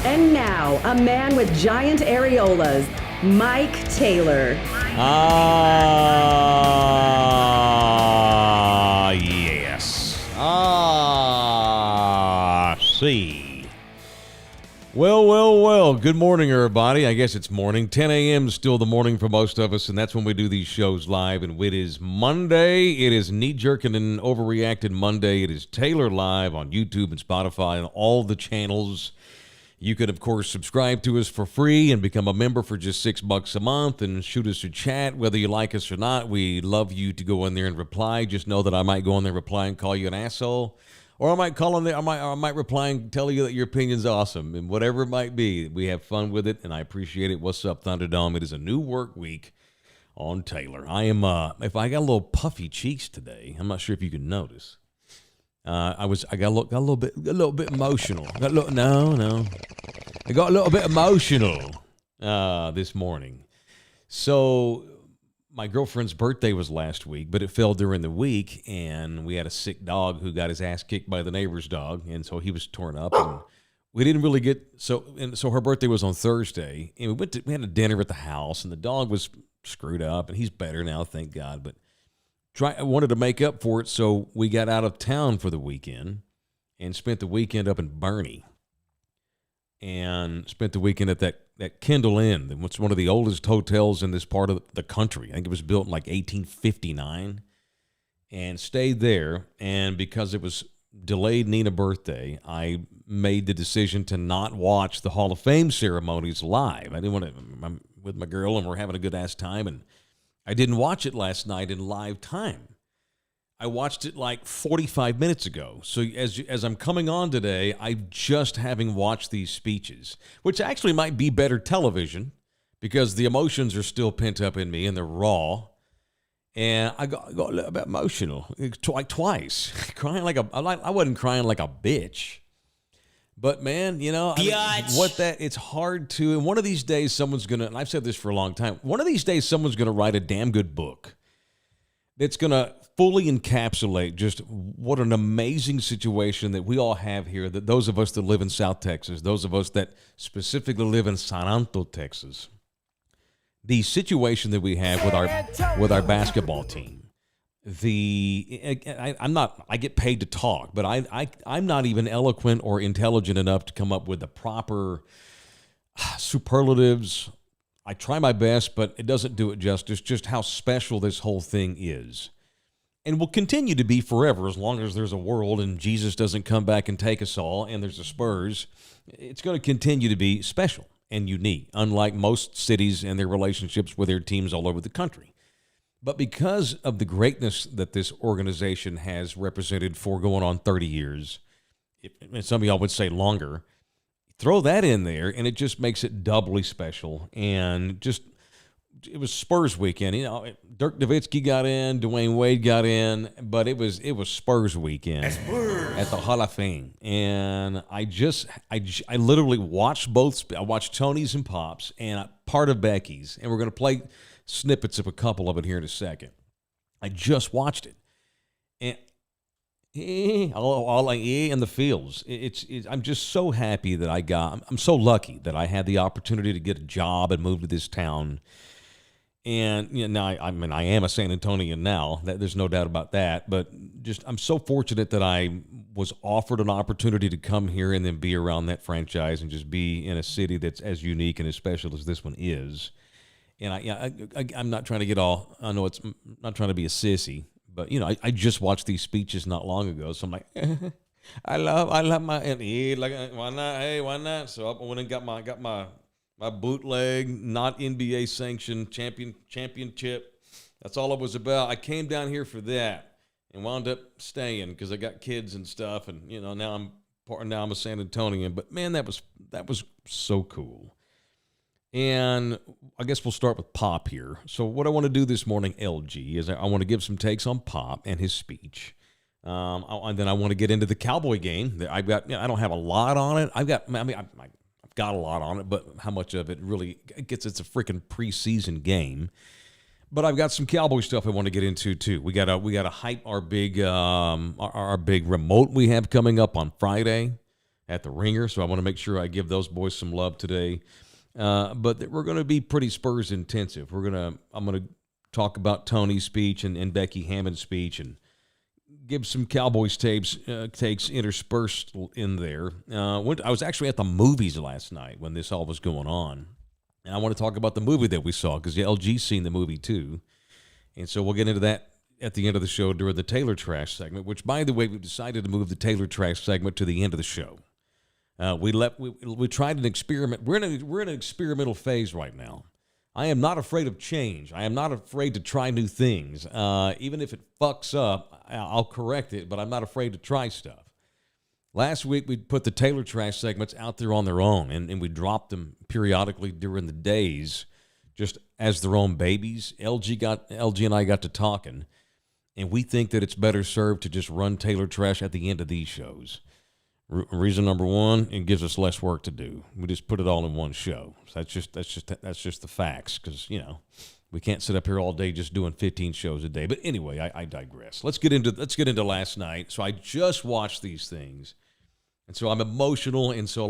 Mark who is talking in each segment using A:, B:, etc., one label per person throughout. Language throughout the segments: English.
A: And now, a man with giant areolas, Mike Taylor.
B: Yes. See. Well. Good morning, everybody. I guess it's morning. 10 a.m. is still the morning for most of us, and that's when we do these shows live. And it is Monday. It is knee-jerking and overreacted Monday. It is Taylor Live on YouTube and Spotify and all the channels. You can, of course, subscribe to us for free and become a member for just $6 a month and shoot us a chat, whether you like us or not. We love you to go in there and reply. Just know that I might go in there, reply, and call you an asshole. Or I might call in there, I might reply and tell you that your opinion's awesome. And whatever it might be, we have fun with it, and I appreciate it. What's up, Thunderdome? It is a new work week on Taylor. I am, if I got a little puffy cheeks today, I'm not sure if you can notice. I got a little bit emotional. I got a little bit emotional this morning. So my girlfriend's birthday was last week, but it fell during the week, and we had a sick dog who got his ass kicked by the neighbor's dog, and so he was torn up, and we didn't really get so her birthday was on Thursday, and we had a dinner at the house, and the dog was screwed up, and he's better now, thank God, but I wanted to make up for it, so we got out of town for the weekend and spent the weekend up in Bernie and spent the weekend at that Kendall Inn, which is one of the oldest hotels in this part of the country. I think it was built in like 1859, and stayed there. And because it was delayed Nina's birthday, I made the decision to not watch the Hall of Fame ceremonies live. I didn't want to. I'm with my girl, and we're having a good-ass time, and I didn't watch it last night in live time. I watched it like 45 minutes ago. So as I'm coming on today, I'm just having watched these speeches, which actually might be better television because the emotions are still pent up in me and they're raw. And I got a little bit emotional, like twice, crying I wasn't crying like a bitch. But man, you know, it's hard to, and one of these days someone's going to, and I've said this for a long time, one of these days someone's going to write a damn good book that's going to fully encapsulate just what an amazing situation that we all have here, that those of us that live in South Texas, those of us that specifically live in San Antonio, Texas, the situation that we have with our basketball team. I get paid to talk, but I'm not even eloquent or intelligent enough to come up with the proper superlatives. I try my best, but it doesn't do it justice, just how special this whole thing is. And will continue to be forever as long as there's a world and Jesus doesn't come back and take us all and there's the Spurs. It's going to continue to be special and unique, unlike most cities and their relationships with their teams all over the country. But because of the greatness that this organization has represented for going on 30 years, and some of y'all would say longer, throw that in there, and it just makes it doubly special. And just, it was Spurs weekend. You know, Dirk Nowitzki got in, Dwayne Wade got in, but it was Spurs weekend at the Hall of Fame. And I literally watched both. I watched Tony's and Pop's and part of Becky's, and we're going to play snippets of a couple of it here in a second. I just watched it, and all in the fields. I'm just so happy that I'm so lucky that I had the opportunity to get a job and move to this town. And you know, now I am a San Antonian now. There's no doubt about that. But just I'm so fortunate that I was offered an opportunity to come here and then be around that franchise and just be in a city that's as unique and as special as this one is. And I'm not trying to get all, I know I'm not trying to be a sissy, but you know, I just watched these speeches not long ago, so I'm like, I love my, and like, why not? Hey, why not? So I went and got my bootleg, not NBA sanctioned championship. That's all it was about. I came down here for that and wound up staying because I got kids and stuff, and you know, now I'm a San Antonian. But man, that was so cool. And I guess we'll start with Pop here. So what I want to do this morning, LG, is I want to give some takes on Pop and his speech. And then I want to get into the Cowboy game. I don't have a lot on it. I've got a lot on it, but how much of it really gets, it's a freaking preseason game. But I've got some Cowboy stuff I want to get into too. We got to hype our big remote we have coming up on Friday. at the Ringer, so I want to make sure I give those boys some love today. But we're going to be pretty Spurs intensive. I'm going to talk about Tony's speech and Becky Hammon's speech and give some Cowboys takes interspersed in there. I was actually at the movies last night when this all was going on. And I want to talk about the movie that we saw because the LG's seen the movie too. And so we'll get into that at the end of the show during the Taylor Trash segment, which, by the way, we've decided to move the Taylor Trash segment to the end of the show. We tried an experiment. We're in an experimental phase right now. I am not afraid of change. I am not afraid to try new things. Even if it fucks up, I'll correct it, but I'm not afraid to try stuff. Last week, we put the Taylor Trash segments out there on their own, and we dropped them periodically during the days just as their own babies. LG and I got to talking, and we think that it's better served to just run Taylor Trash at the end of these shows. Reason number one, it gives us less work to do. We just put it all in one show. So that's just the facts because, we can't sit up here all day just doing 15 shows a day. But anyway, I digress. Let's get into last night. So I just watched these things. And so I'm emotional, and so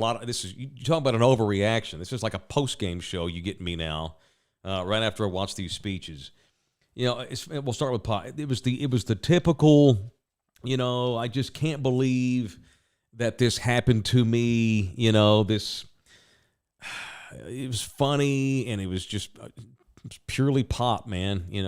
B: you talk about an overreaction. This is like a post-game show you get me now, right after I watch these speeches. We'll start with Pop. It was the typical, I just can't believe that this happened to me. It was funny, and it was purely Pop, man. He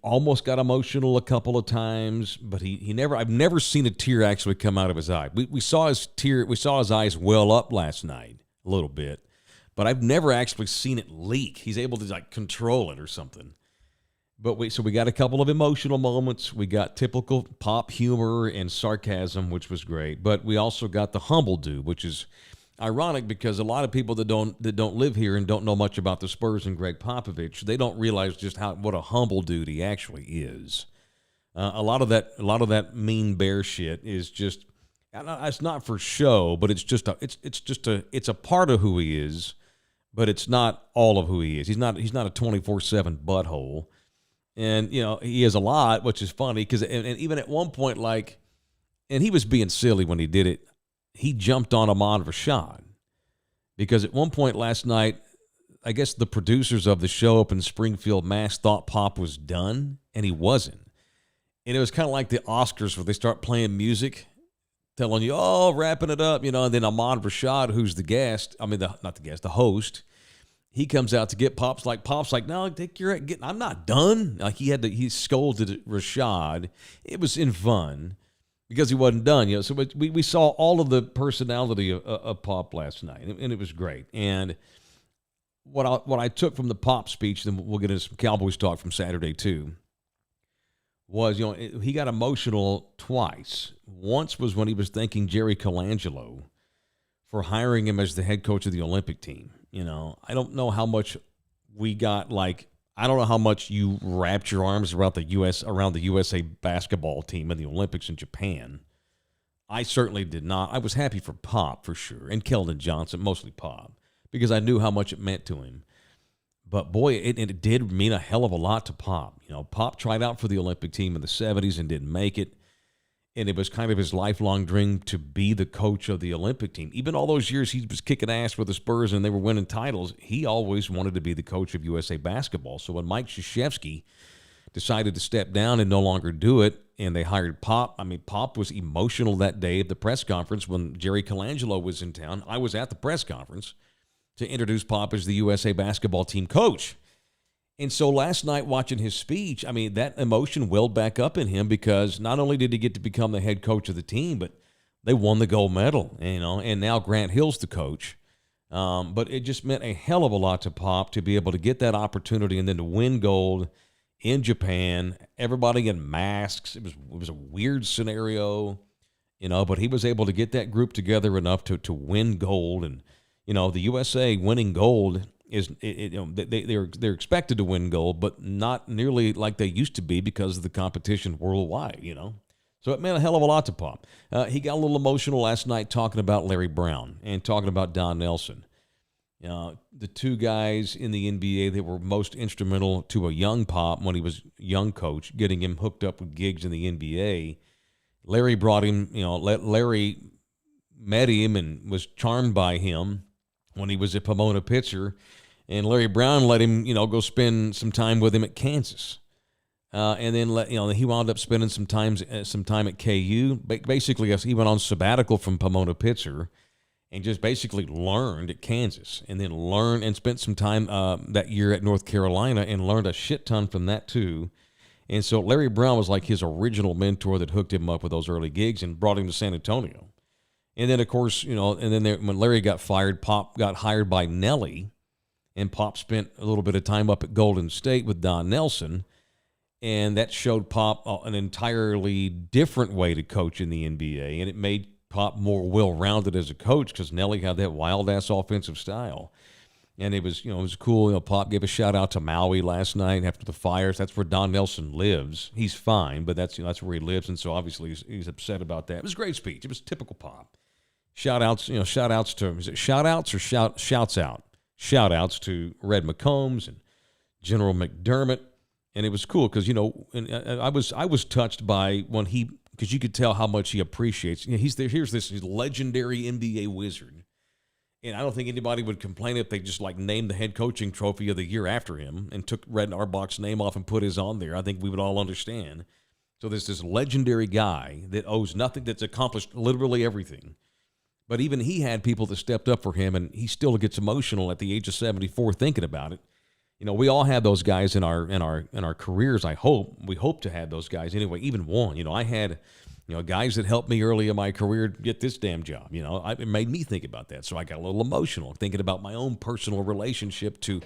B: almost got emotional a couple of times, but I've never seen a tear actually come out of his eye. We saw his eyes well up last night a little bit, but I've never actually seen it leak. He's able to control it or something. But we got a couple of emotional moments. We got typical Pop humor and sarcasm, which was great. But we also got the humble dude, which is ironic because a lot of people that don't live here and don't know much about the Spurs and Greg Popovich, they don't realize just what a humble dude he actually is. A lot of that mean bear shit is just, it's not for show, but it's a part of who he is, but it's not all of who he is. He's not a 24/7 butthole. And, he is a lot, which is funny because and even at one point, and he was being silly when he did it, he jumped on Ahmad Rashad because at one point last night, I guess the producers of the show up in Springfield, Mass. Thought Pop was done, and he wasn't. And it was kind of like the Oscars where they start playing music, telling you, oh, wrapping it up, and then Ahmad Rashad, who's the host, he comes out to get Pop's like, no, I'm not done. He scolded Rashad. It was in fun because he wasn't done, So we saw all of the personality of Pop last night, and it was great. And what I took from the Pop speech, then we'll get into some Cowboys talk from Saturday too, was, he got emotional twice. Once was when he was thanking Jerry Colangelo for hiring him as the head coach of the Olympic team. I don't know how much we got, I don't know how much you wrapped your arms around the USA basketball team in the Olympics in Japan. I certainly did not. I was happy for Pop, for sure, and Keldon Johnson, mostly Pop, because I knew how much it meant to him. But, boy, it did mean a hell of a lot to Pop. Pop tried out for the Olympic team in the 70s and didn't make it. And it was kind of his lifelong dream to be the coach of the Olympic team. Even all those years he was kicking ass with the Spurs and they were winning titles, he always wanted to be the coach of USA basketball. So when Mike Krzyzewski decided to step down and no longer do it, and they hired Pop, Pop was emotional that day at the press conference when Jerry Colangelo was in town. I was at the press conference to introduce Pop as the USA basketball team coach. And so last night watching his speech, that emotion welled back up in him because not only did he get to become the head coach of the team, but they won the gold medal, and now Grant Hill's the coach. But it just meant a hell of a lot to Pop to be able to get that opportunity and then to win gold in Japan. Everybody in masks. It was a weird scenario, but he was able to get that group together enough to win gold. And, the USA winning gold they're expected to win gold, but not nearly like they used to be because of the competition worldwide, So it meant a hell of a lot to Pop. He got a little emotional last night talking about Larry Brown and talking about Don Nelson. The two guys in the NBA that were most instrumental to a young Pop when he was young coach, getting him hooked up with gigs in the NBA. Larry brought him, Larry met him and was charmed by him when he was a Pomona pitcher. And Larry Brown let him, go spend some time with him at Kansas. And then he wound up spending some time at KU. Basically, he went on sabbatical from Pomona pitcher and just basically learned at Kansas, and then learned and spent some time that year at North Carolina and learned a shit ton from that too. And so Larry Brown was like his original mentor that hooked him up with those early gigs and brought him to San Antonio. And then, of course, when Larry got fired, Pop got hired by Nelly, and Pop spent a little bit of time up at Golden State with Don Nelson. And that showed Pop an entirely different way to coach in the NBA, and it made Pop more well-rounded as a coach because Nelly had that wild-ass offensive style. And it was cool. Pop gave a shout-out to Maui last night after the fires. That's where Don Nelson lives. He's fine, but that's where he lives, and so obviously he's upset about that. It was a great speech. It was typical Pop. Shout-outs to, is it shout-outs or shouts out? Shout-outs to Red McCombs and General McDermott. And it was cool because, I was touched by when because you could tell how much he appreciates. Here's this legendary NBA wizard. And I don't think anybody would complain if they just named the head coaching trophy of the year after him and took Red Auerbach's name off and put his on there. I think we would all understand. So there's this legendary guy that owes nothing, that's accomplished literally everything. But even he had people that stepped up for him, and he still gets emotional at the age of 74 thinking about it. We all have those guys in our careers. We hope to have those guys anyway. Even one, I had, guys that helped me early in my career get this damn job. It made me think about that. So I got a little emotional thinking about my own personal relationship to,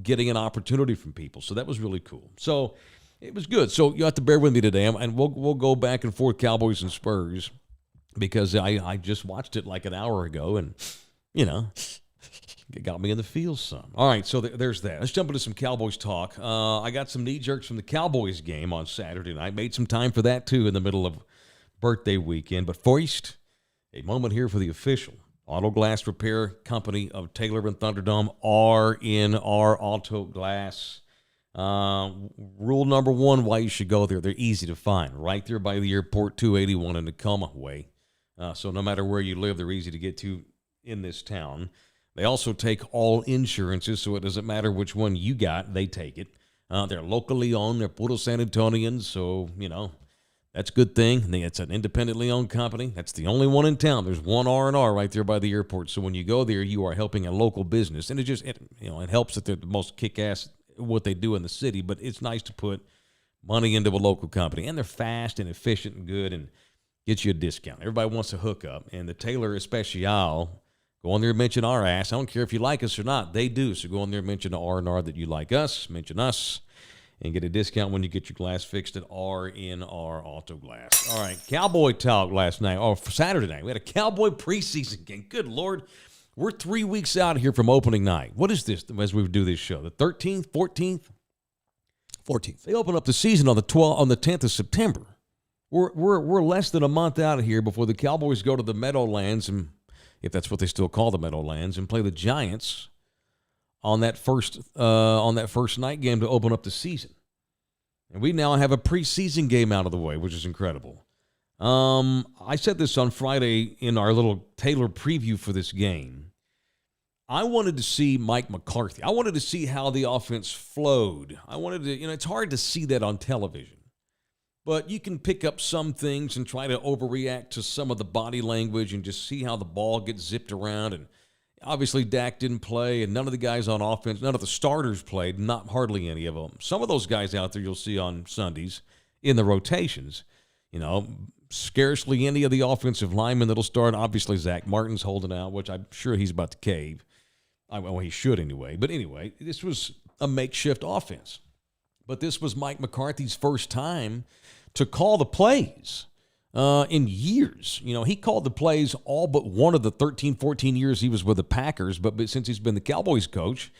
B: getting an opportunity from people. So that was really cool. So it was good. So you have to bear with me today, and we'll go back and forth Cowboys and Spurs because I just watched it like an hour ago, and it got me in the feels some. All right, so there's that. Let's jump into some Cowboys talk. I got some knee jerks from the Cowboys game on Saturday night. Made some time for that, too, in the middle of birthday weekend. But first, a moment here for the official auto glass repair company of Taylor and Thunderdome, R&R Auto Glass. Rule number one, why you should go there. They're easy to find. Right there by the airport, 281 in Tacoma way. So no matter where you live, they're easy to get to in this town. They also take all insurances, so it doesn't matter which one you got, they take it. They're locally owned. They're puro San Antonians, so, that's a good thing. It's an independently owned company. That's the only one in town. There's one R&R right there by the airport. So when you go there, you are helping a local business. And it helps that they're the most kick-ass what they do in the city, but it's nice to put money into a local company. And they're fast and efficient and good and get you a discount. Everybody wants to hook up. And the Taylor Especial, go on there and mention our ass. I don't care if you like us or not. They do. So go on there and mention the R&R that you like us. Mention us and get a discount when you get your glass fixed at R&R Auto Glass. All right, Cowboy talk last night. Oh, for Saturday night. We had a Cowboy preseason game. Good Lord. We're 3 weeks out here from opening night. What is this as we do this show? The 13th, 14th? 14th. They open up the season on the 10th of September. We're less than a month out of here before the Cowboys go to the Meadowlands, and if that's what they still call the Meadowlands, and play the Giants on that first night game to open up the season. And we now have a preseason game out of the way, which is incredible. I said this on Friday in our little Taylor preview for this game. I wanted to see Mike McCarthy. I wanted to see how the offense flowed. I wanted to, it's hard to see that on television. But you can pick up some things and try to overreact to some of the body language and just see how the ball gets zipped around. And obviously Dak didn't play, and none of the guys on offense, none of the starters played, not hardly any of them. Some of those guys out there you'll see on Sundays in the rotations. Scarcely any of the offensive linemen that'll start. Obviously Zach Martin's holding out, which I'm sure he's about to cave. Well, he should anyway. But anyway, this was a makeshift offense. But this was Mike McCarthy's first time to call the plays in years. He called the plays all but one of the 13, 14 years he was with the Packers. But since he's been the Cowboys coach,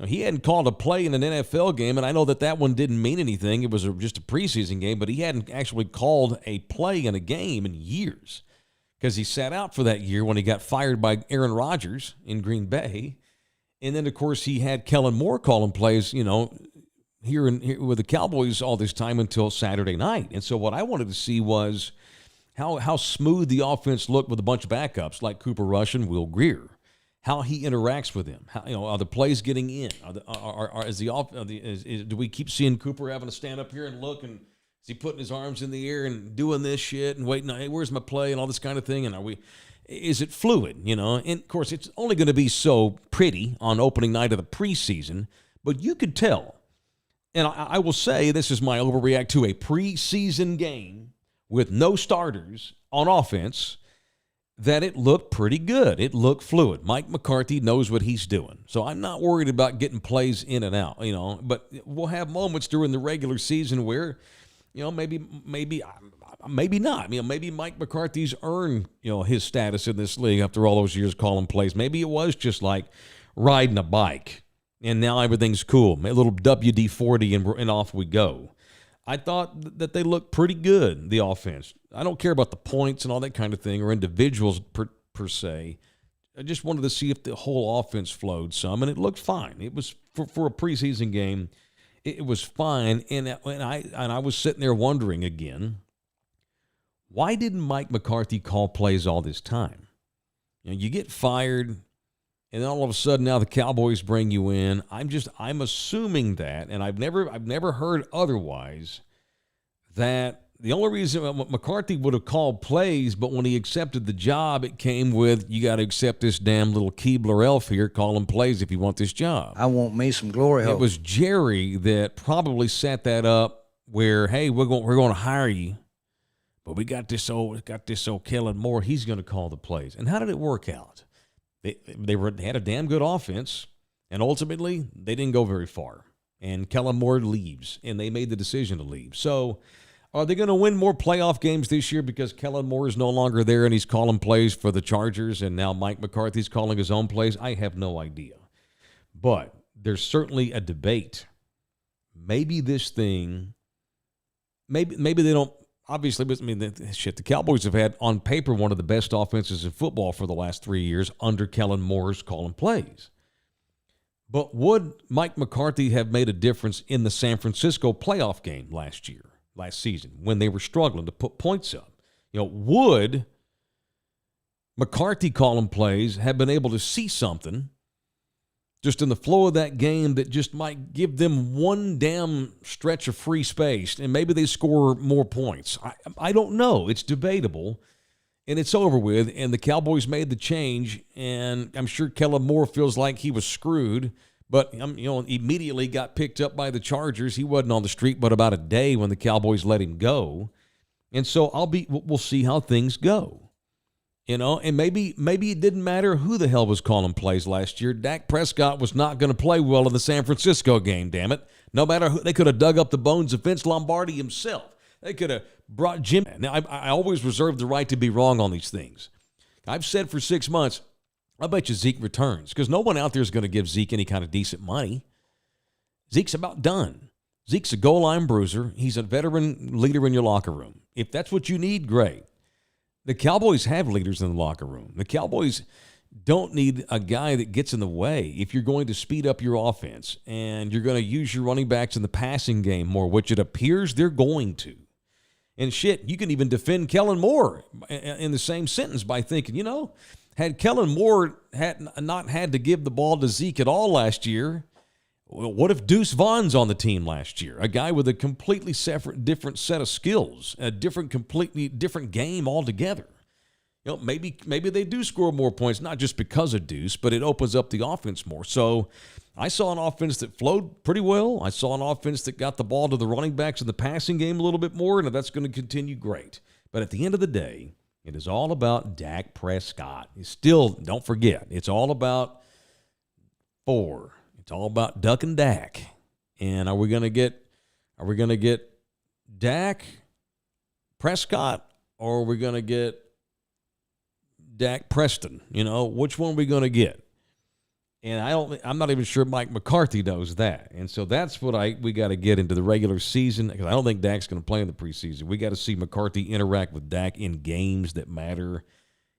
B: he hadn't called a play in an NFL game. And I know that one didn't mean anything. It was just a preseason game. But he hadn't actually called a play in a game in years because he sat out for that year when he got fired by Aaron Rodgers in Green Bay. And then, of course, he had Kellen Moore calling plays, here with the Cowboys all this time until Saturday night. And so what I wanted to see was, how smooth the offense looked with a bunch of backups like Cooper Rush and Will Grier. How he interacts with them. How, are the plays getting in? Do we keep seeing Cooper having to stand up here and look, and is he putting his arms in the air and doing this shit and waiting? Hey, where's my play and all this kind of thing? And is it fluid? And of course, it's only going to be so pretty on opening night of the preseason, but you could tell. And I will say this is my overreact to a preseason game with no starters on offense, that it looked pretty good. It looked fluid. Mike McCarthy knows what he's doing. So I'm not worried about getting plays in and out, but we'll have moments during the regular season where, maybe not. Maybe Mike McCarthy's earned, his status in this league after all those years calling plays. Maybe it was just like riding a bike and now everything's cool. A little WD-40 and off we go. I thought that they looked pretty good, the offense. I don't care about the points and all that kind of thing or individuals per se. I just wanted to see if the whole offense flowed some, and it looked fine. It was, for a preseason game, it was fine. And I was sitting there wondering again, why didn't Mike McCarthy call plays all this time? You get fired, and then all of a sudden now the Cowboys bring you in. I'm assuming that, and I've never heard otherwise, that the only reason McCarthy would have called plays, but when he accepted the job, it came with, you got to accept this damn little Keebler elf here calling plays if you want this job.
C: I want me some glory hole.
B: It was Jerry that probably set that up where, hey, we're going to hire you, but we got this old Kellen Moore. He's going to call the plays. And how did it work out? They had a damn good offense, and ultimately they didn't go very far. And Kellen Moore leaves, and they made the decision to leave. So are they going to win more playoff games this year because Kellen Moore is no longer there and he's calling plays for the Chargers, and now Mike McCarthy's calling his own plays? I have no idea. But there's certainly a debate. Maybe this thing, maybe they don't. Obviously, the Cowboys have had, on paper, one of the best offenses in football for the last 3 years under Kellen Moore's calling plays. But would Mike McCarthy have made a difference in the San Francisco playoff game last season, when they were struggling to put points up? Would McCarthy calling plays have been able to see something just in the flow of that game that just might give them one damn stretch of free space, and maybe they score more points? I don't know. It's debatable, and it's over with, and the Cowboys made the change, and I'm sure Kellen Moore feels like he was screwed, but immediately got picked up by the Chargers. He wasn't on the street but about a day when the Cowboys let him go, and so we'll see how things go. And maybe it didn't matter who the hell was calling plays last year. Dak Prescott was not going to play well in the San Francisco game, damn it. No matter who, they could have dug up the bones of Vince Lombardi himself. They could have brought Jim. Now, I always reserve the right to be wrong on these things. I've said for 6 months, I bet you Zeke returns, because no one out there is going to give Zeke any kind of decent money. Zeke's about done. Zeke's a goal line bruiser. He's a veteran leader in your locker room. If that's what you need, great. The Cowboys have leaders in the locker room. The Cowboys don't need a guy that gets in the way. If you're going to speed up your offense and you're going to use your running backs in the passing game more, which it appears they're going to. And shit, you can even defend Kellen Moore in the same sentence by thinking, had Kellen Moore not had to give the ball to Zeke at all last year, what if Deuce Vaughn's on the team last year? A guy with a completely different set of skills, completely different game altogether. Maybe they do score more points, not just because of Deuce, but it opens up the offense more. So I saw an offense that flowed pretty well. I saw an offense that got the ball to the running backs in the passing game a little bit more, and that's going to continue great. But at the end of the day, it is all about Dak Prescott. Don't forget, it's all about 4. It's all about Duck and Dak. And are we going to get Dak Prescott, or are we going to get Dak Preston? Which one are we going to get? And I'm not even sure Mike McCarthy knows that. And so that's what we got to get into the regular season, because I don't think Dak's going to play in the preseason. We got to see McCarthy interact with Dak in games that matter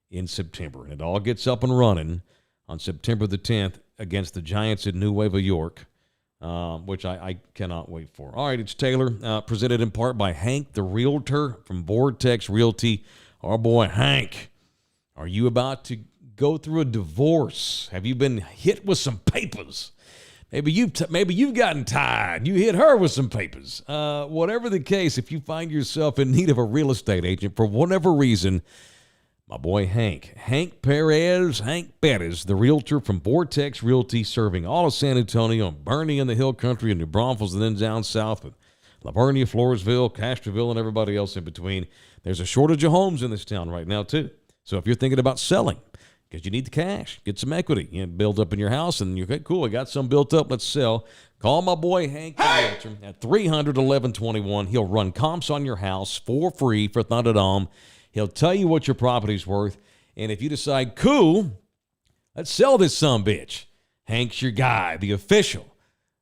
B: in September. And it all gets up and running on September the 10th against the Giants in New York, which I cannot wait for. All right, it's Taylor, presented in part by Hank the Realtor from Vortex Realty. our boy Hank. Are you about to go through a divorce? Have you been hit with some papers? Maybe you've gotten tired. You hit her with some papers. Whatever the case, if you find yourself in need of a real estate agent for whatever reason, my boy Hank Perez, the realtor from Vortex Realty, serving all of San Antonio, Bernie in the Hill Country, and New Braunfels, and then down south with Lavernia, Floresville, Castroville, and everybody else in between. There's a shortage of homes in this town right now, too. So if you're thinking about selling, because you need the cash, get some equity, build up in your house, and you're okay, cool, I got some built up, let's sell. Call my boy Hank Realtor at 300-1121. He'll run comps on your house for free for Thunderdome. He'll tell you what your property's worth, and if you decide, cool, let's sell this sumbitch, Hank's your guy, the official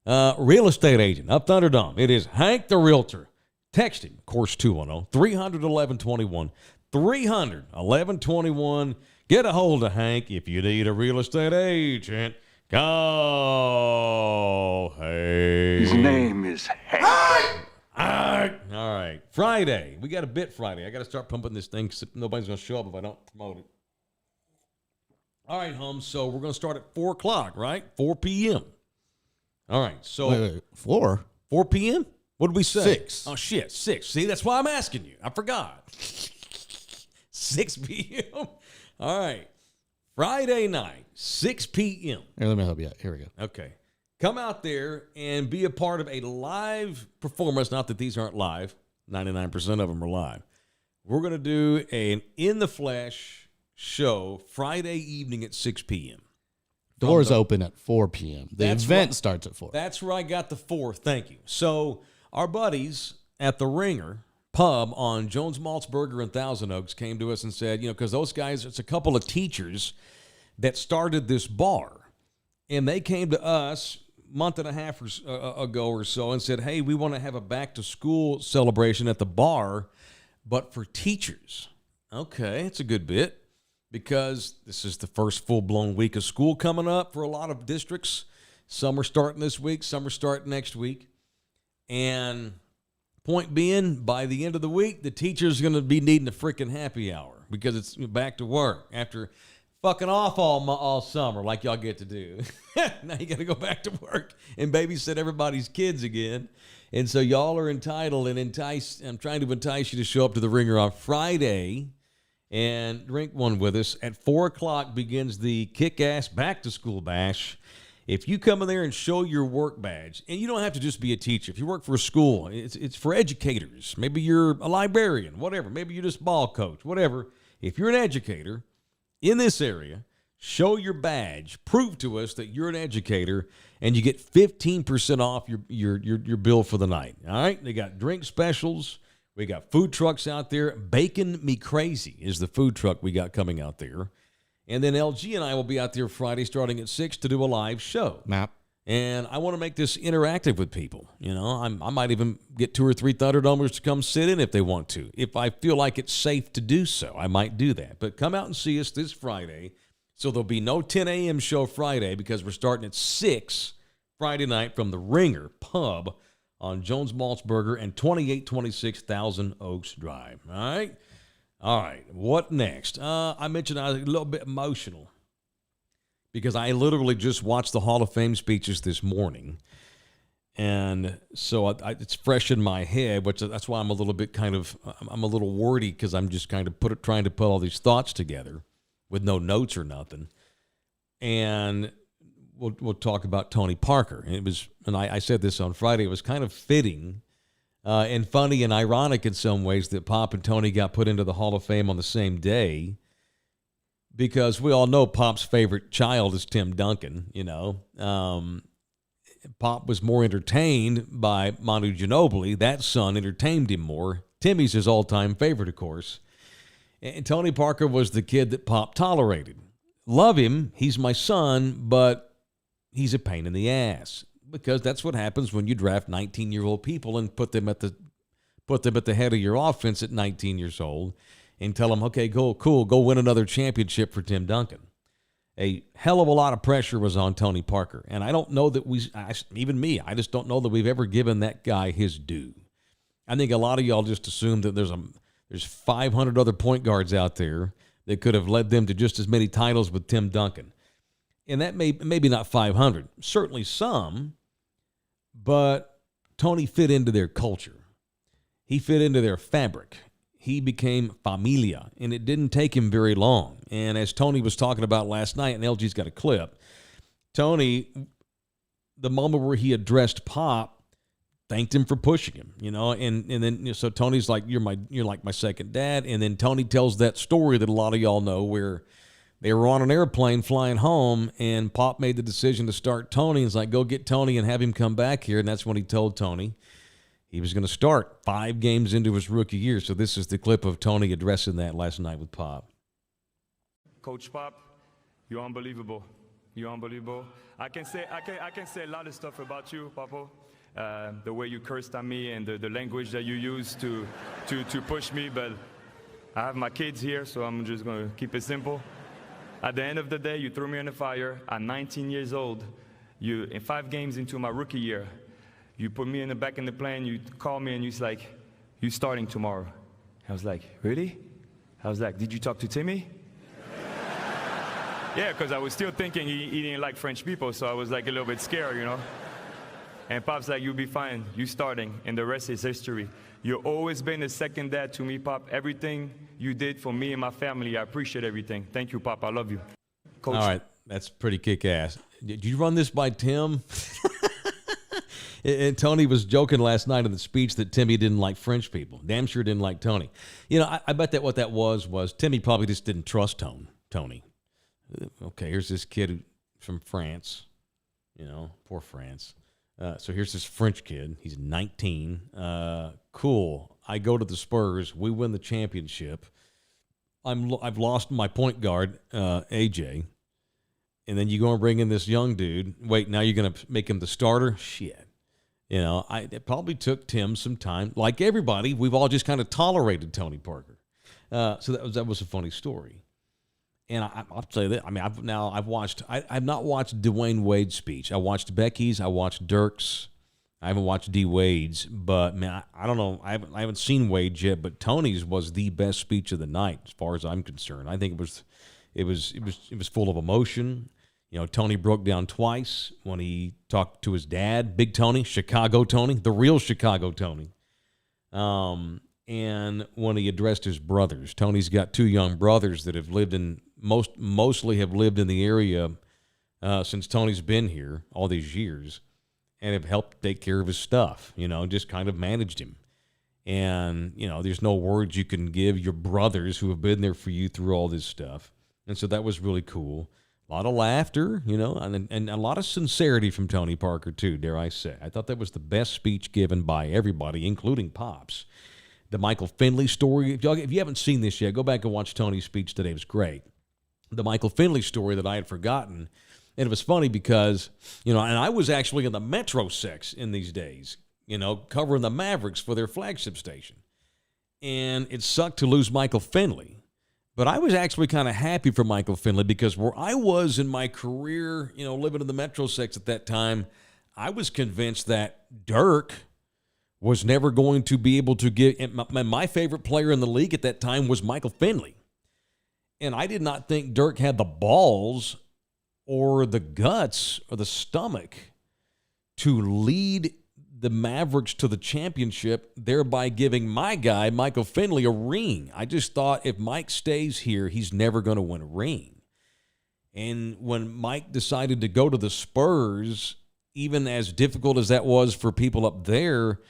B: real estate agent of Thunderdome. It is Hank the Realtor. Text him, course 210, 300-1121, 300-1121. Get a hold of Hank if you need a real estate agent. Call Hank.
C: His name is Hank.
B: All right. Friday. We got a bit Friday. I got to start pumping this thing because nobody's going to show up if I don't promote it. All right, Holmes. So we're going to start at 4 o'clock, right? 4 p.m. All right. So
D: Wait, 4?
B: 4 p.m.? What did we say?
D: 6.
B: Oh, shit. 6. See, that's why I'm asking you. I forgot. 6 p.m. All right. Friday night, 6 p.m.
D: Here, let me help you out. Here we go.
B: Okay. Come out there and be a part of a live performance. Not that these aren't live. 99% of them are live. We're going to do an in-the-flesh show Friday evening at 6 p.m.
D: Doors open at 4 p.m. The event starts at 4.
B: That's where I got the 4. Thank you. So our buddies at the Ringer Pub on Jones Maltzberger and Thousand Oaks came to us and said, because those guys, it's a couple of teachers that started this bar. And they came to us a month and a half ago or so and said, hey, we want to have a back-to-school celebration at the bar, but for teachers. Okay, it's a good bit because this is the first full-blown week of school coming up for a lot of districts. Some are starting this week, some are starting next week. And point being, by the end of the week, the teacher's going to be needing a freaking happy hour because it's back to work after fucking off all summer like y'all get to do. Now you got to go back to work and babysit everybody's kids again. And so y'all are entitled and I'm trying to entice you to show up to the Ringer on Friday and drink one with us. At 4 o'clock begins the kick-ass back-to-school bash. If you come in there and show your work badge, and you don't have to just be a teacher. If you work for a school, it's for educators. Maybe you're a librarian, whatever. Maybe you're just ball coach, whatever. If you're an educator in this area, show your badge. Prove to us that you're an educator, and you get 15% off your bill for the night. All right? They got drink specials. We got food trucks out there. Bacon Me Crazy is the food truck we got coming out there. And then LG and I will be out there Friday starting at 6 to do a live show.
D: Map.
B: And I want to make this interactive with people. I might even get 2 or 3 Thunderdomers to come sit in if they want to. If I feel like it's safe to do so, I might do that. But come out and see us this Friday. So there'll be no 10 a.m. show Friday because we're starting at 6 Friday night from the Ringer Pub on Jones Maltzberger and 2826 Thousand Oaks Drive. All right. What next? I mentioned I was a little bit emotional because I literally just watched the Hall of Fame speeches this morning. And so it's fresh in my head, which that's why I'm a little bit I'm a little wordy because I'm just kind of trying to put all these thoughts together with no notes or nothing. And we'll talk about Tony Parker. And I said this on Friday, it was kind of fitting and funny and ironic in some ways that Pop and Tony got put into the Hall of Fame on the same day because we all know Pop's favorite child is Tim Duncan, Pop was more entertained by Manu Ginobili. That son entertained him more. Timmy's his all-time favorite, of course. And Tony Parker was the kid that Pop tolerated. Love him. He's my son, but he's a pain in the ass. Because that's what happens when you draft 19-year-old people and put them at the head of your offense at 19 years old and tell them, okay, go win another championship for Tim Duncan. A hell of a lot of pressure was on Tony Parker. And I don't know that I just don't know that we've ever given that guy his due. I think a lot of y'all just assume that There's 500 other point guards out there that could have led them to just as many titles with Tim Duncan. And that maybe not 500, certainly some, but Tony fit into their culture. He fit into their fabric. He became familia, and it didn't take him very long. And as Tony was talking about last night, and LG's got a clip, Tony, the moment where he addressed Pop, thanked him for pushing him, and then so Tony's like, you're like my second dad. And then Tony tells that story that a lot of y'all know where they were on an airplane flying home, and Pop made the decision to start Tony. He's like, go get Tony and have him come back here. And that's when he told Tony he was going to start 5 games into his rookie year. So this is the clip of Tony addressing that last night with Pop.
E: Coach Pop, you're unbelievable. You're unbelievable. I can say a lot of stuff about you, Papo. The way you cursed at me and the language that you used to push me, but I have my kids here, so I'm just going to keep it simple. At the end of the day, you threw me in the fire. At 19 years old, in 5 games into my rookie year, you put me in the back in the plane, you called me, and you're like, you starting tomorrow. I was like, really? I was like, did you talk to Timmy? Yeah, because I was still thinking he didn't like French people, so I was like a little bit scared, And Pop's like, you'll be fine, you starting, and the rest is history. You've always been a second dad to me, Pop. Everything you did for me and my family, I appreciate everything. Thank you, Pop, I love you. Coach.
B: All right, that's pretty kick-ass. Did you run this by Tim? And Tony was joking last night in the speech that Timmy didn't like French people. Damn sure didn't like Tony. I bet that what that was Timmy probably just didn't trust Tony. Okay, here's this kid from France, poor France. So here's this French kid. He's 19. Cool. I go to the Spurs. We win the championship. I've lost my point guard, AJ. And then you go and bring in this young dude. Wait, now you're going to make him the starter? Shit. It probably took Tim some time. Like everybody, we've all just kind of tolerated Tony Parker. So that was a funny story. And I'll tell you that. I mean, I've not watched Dwayne Wade's speech. I watched Becky's. I watched Dirk's. I haven't watched D Wade's. But man, I don't know. I haven't seen Wade's yet. But Tony's was the best speech of the night, as far as I'm concerned. I think it was full of emotion. Tony broke down twice when he talked to his dad, Big Tony, Chicago Tony, the real Chicago Tony. And when he addressed his brothers. Tony's got 2 young brothers that have lived in mostly have lived in the area since Tony's been here all these years, and have helped take care of his stuff, just kind of managed him. And, there's no words you can give your brothers who have been there for you through all this stuff. And so that was really cool. A lot of laughter, and a lot of sincerity from Tony Parker, too, dare I say. I thought that was the best speech given by everybody, including Pops. The Michael Finley story, if you haven't seen this yet, go back and watch Tony's speech today. It was great. The Michael Finley story that I had forgotten. And it was funny because, and I was actually in the Metro Sex in these days, covering the Mavericks for their flagship station. And it sucked to lose Michael Finley. But I was actually kind of happy for Michael Finley because where I was in my career, living in the Metro Sex at that time, I was convinced that Dirk was never going to be able to give. My favorite player in the league at that time was Michael Finley. And I did not think Dirk had the balls or the guts or the stomach to lead the Mavericks to the championship, thereby giving my guy, Michael Finley, a ring. I just thought if Mike stays here, he's never going to win a ring. And when Mike decided to go to the Spurs, even as difficult as that was for people up there,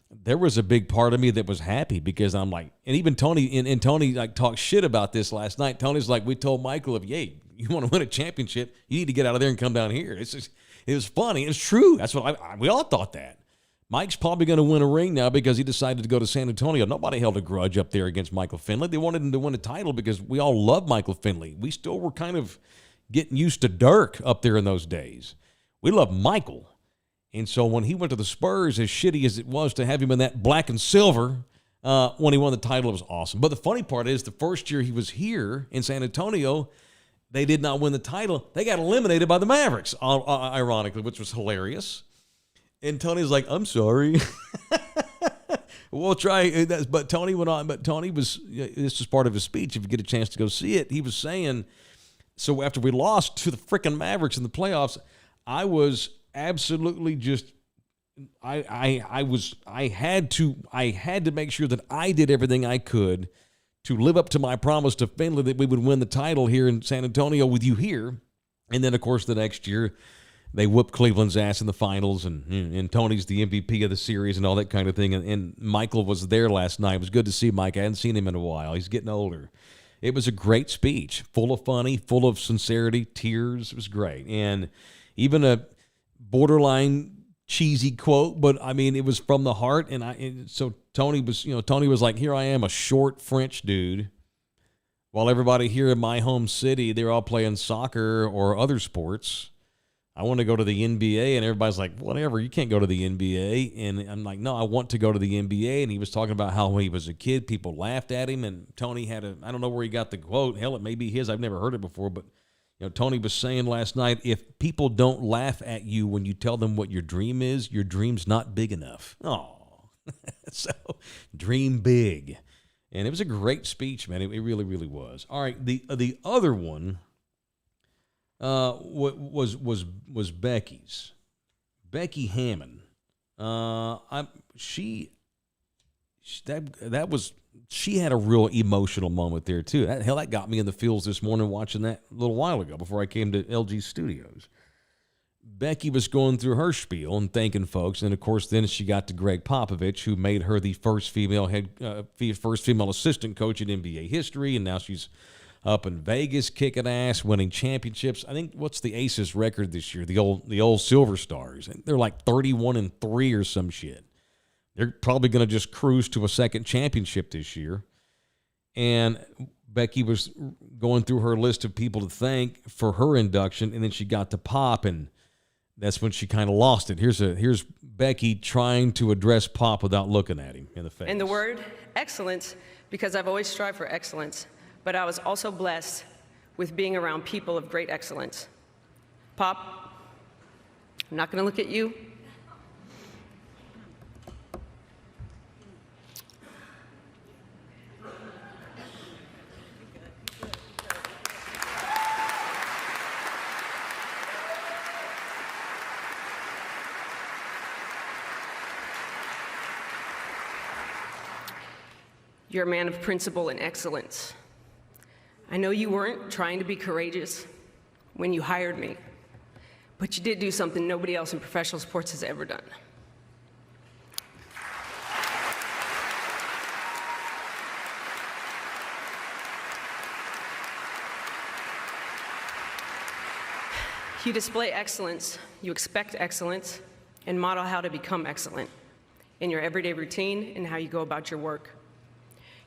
B: there was a big part of me that was happy because I'm like, and even Tony, and Tony like talked shit about this last night. Tony's like, we told Michael, if you want to win a championship, you need to get out of there and come down here. It was funny. It's true. That's what we all thought that. Mike's probably going to win a ring now because he decided to go to San Antonio. Nobody held a grudge up there against Michael Finley. They wanted him to win a title because we all love Michael Finley. We still were kind of getting used to Dirk up there in those days. We love Michael. And so when he went to the Spurs, as shitty as it was to have him in that black and silver, when he won the title, it was awesome. But the funny part is the first year he was here in San Antonio, they did not win the title. They got eliminated by the Mavericks, ironically, which was hilarious. And Tony's like, I'm sorry. We'll try. But Tony went on. But Tony was. This was part of his speech. If you get a chance to go see it, he was saying. So after we lost to the frickin' Mavericks in the playoffs, I was absolutely just. I had to make sure that I did everything I could to live up to my promise to Finley that we would win the title here in San Antonio with you here. And then, of course, the next year, they whooped Cleveland's ass in the finals, and Tony's the MVP of the series and all that kind of thing. And Michael was there last night. It was good to see Mike. I hadn't seen him in a while. He's getting older. It was a great speech, full of funny, full of sincerity, tears. It was great. And even a borderline cheesy quote, but I mean, it was from the heart. And so Tony was like, here I am, a short French dude, while everybody here in my home city, they're all playing soccer or other sports. I want to go to the NBA, and everybody's like, whatever, you can't go to the NBA. And I'm like, no, I want to go to the NBA. And he was talking about how when he was a kid, people laughed at him, and Tony had I don't know where he got the quote. Hell, it may be his. I've never heard it before, but Tony was saying last night, if people don't laugh at you when you tell them what your dream is, your dream's not big enough. Oh, so dream big. And it was a great speech, man. It really, really was. All right, the other one was Becky's. Becky Hammon. She had a real emotional moment there, too. That got me in the feels this morning watching that a little while ago before I came to LG Studios. Becky was going through her spiel and thanking folks, and, of course, then she got to Greg Popovich, who made her the first female assistant coach in NBA history, and now she's up in Vegas kicking ass, winning championships. I think, what's the Aces record this year? The old Silver Stars. They're like 31-3 or some shit. They're probably going to just cruise to a second championship this year. And Becky was going through her list of people to thank for her induction, and then she got to Pop, and that's when she kind of lost it. Here's Becky trying to address Pop without looking at him in the face.
F: And the word excellence, because I've always strived for excellence, but I was also blessed with being around people of great excellence. Pop, I'm not going to look at you. You're a man of principle and excellence. I know you weren't trying to be courageous when you hired me, but you did do something nobody else in professional sports has ever done. You display excellence, you expect excellence, and model how to become excellent in your everyday routine and how you go about your work.